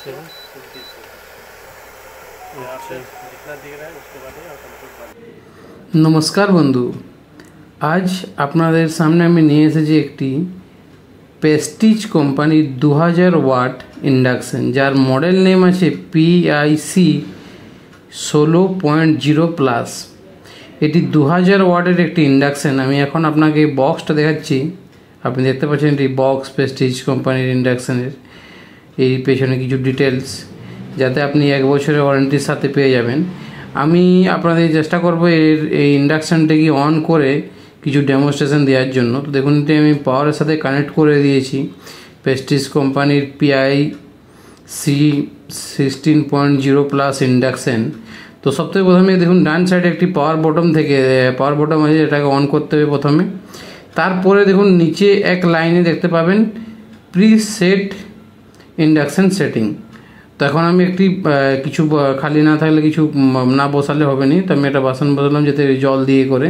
7 यहाँ पे जितना दिख रहा है उसके बाद ही ऑटोमेटिक। नमस्कार बंधु, आज আপনাদের সামনে আমি নিয়ে এসেছি একটি প্রেস্টিজ কোম্পানির 2000 ওয়াট ইন্ডাকশন, যার মডেল নেম আছে PIC 16.0 প্লাস। এটি 2000 ওয়াটের একটি ইন্ডাকশন। আমি এখন আপনাকে বক্সটা দেখাচ্ছি। আপনি দেখতে পাচ্ছেন এটি বক্স, প্রেস্টিজ কোম্পানির ইন্ডাকশনের। এই পেছনে কিছু ডিটেলস, যাতে আপনি 1 বছরের ওয়ারেন্টির সাথে পেয়ে যাবেন। আমি আপনাদের চেষ্টা করব এই ইন্ডাকশানটাকে অন করে কিছু ডেমনস্ট্রেশন দেওয়ার জন্য। তো দেখুন, এটি আমি পাওয়ারের সাথে কানেক্ট করে দিয়েছি প্রেস্টিজ কোম্পানির PIC 16.0 প্লাস ইন্ডাকশান। তো সবথেকে প্রথমে দেখুন ডান সাইডে একটি পাওয়ার বটম আছে, এটাকে অন করতে হবে প্রথমে। তারপরে দেখুন নিচে এক লাইনে দেখতে পাবেন প্রিসেট ইন্ডাকশান সেটিং। তো এখন আমি একটি কিছু খালি না থাকলে কিছু না বসালে হবে না, তো আমি একটা বাসন বসালাম যাতে জল দিয়ে করে।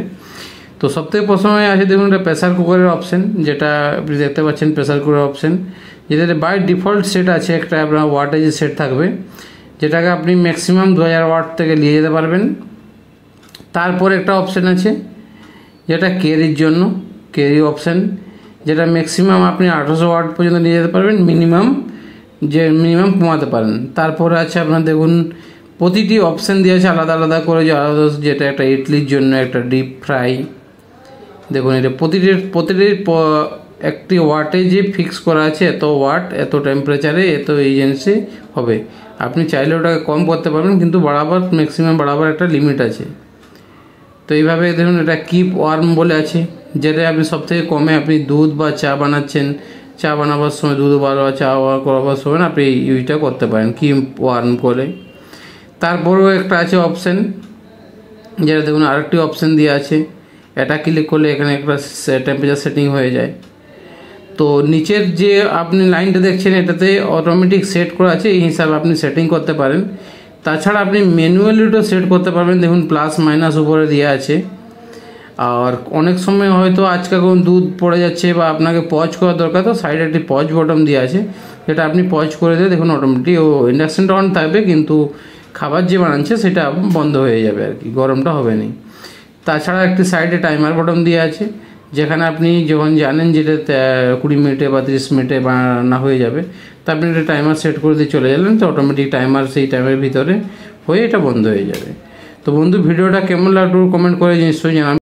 তো সবথেকে প্রথমে আছে দেখুন এটা প্রেসার কুকারের অপশান, যেটা আপনি দেখতে পাচ্ছেন প্রেসার কুকারের অপশান, যেটাতে বাই ডিফল্ট সেট আছে একটা আপনার ওয়াটেজের সেট থাকবে, যেটাকে আপনি ম্যাক্সিমাম 2000 ওয়াট থেকে নিয়ে যেতে পারবেন। তারপরে একটা অপশান আছে যেটা ক্যারির জন্য, ক্যারি অপশান, যেটা ম্যাক্সিমাম আপনি 1800 ওয়াট পর্যন্ত নিয়ে যেতে পারবেন, মিনিমাম কমাতে পারেন। তারপরে আছে আপনার দেখুন প্রতিটি অপশান দিয়ে আছে আলাদা আলাদা করে, যেটা একটা ইডলির জন্য, একটা ডিপ ফ্রাই। দেখুন এটা প্রতিটির একটি ওয়াটেজে ফিক্স করা আছে, এত ওয়াট এত টেম্পারেচারে এত এই জিনিসে হবে। আপনি চাইলে ওটাকে কম করতে পারবেন, কিন্তু ম্যাক্সিমাম বাড়াবার একটা লিমিট আছে। তো এইভাবে দেখুন এটা কিপ ওয়ার্ম বলে আছে, যেটা আপনি সবথেকে কমে আপনি দুধ বা চা বানাচ্ছেন, চা বানাবার সময় দুধ বা চা করাবার সময় আপনি ইউজটা করতে পারেন কিপ ওয়ার্ম করে। তারপরেও একটা আছে অপশান, যেটা দেখুন আরেকটি অপশান দিয়ে আছে, এটা ক্লিক করলে এখানে একটা টেম্পারেচার সেটিং হয়ে যায়। তো নিচের যে আপনি লাইনটা দেখছেন এটাতে অটোমেটিক সেট করা আছে, এই হিসাবে আপনি সেটিং করতে পারেন। তাছাড়া আপনি ম্যানুয়ালিও সেট করতে পারবেন। দেখুন প্লাস মাইনাস উপরে দেওয়া আছে। আর অনেক সময় হয়তো আজকে কোন দুধ পড়ে যাচ্ছে বা আপনাকে পজ করার দরকার, তো সাইডে একটি পজ বটন দেওয়া আছে, যেটা আপনি পজ করে দিয়ে দেখুন অটোমেটিক ইন্ডাকশানটা অন থাকবে, কিন্তু খাবার যে বানাচ্ছে সেটা বন্ধ হয়ে যাবে আর কি, গরমটা হবে না। তাছাড়া একটি সাইডে টাইমার বটন দেওয়া আছে, যেখানে আপনি যখন জানেন যেটা 20 মিনিটে বা 30 মিনিটে বানানো হয়ে যাবে, তা আপনি একটা টাইমার সেট করে দিয়ে চলে গেলেন, তো অটোমেটিক টাইমার সেই টাইমের ভিতরে হয়ে এটা বন্ধ হয়ে যাবে। তো বন্ধু, ভিডিওটা কেমন লাগলো কমেন্ট করে নিশ্চয়ই জানাবেন।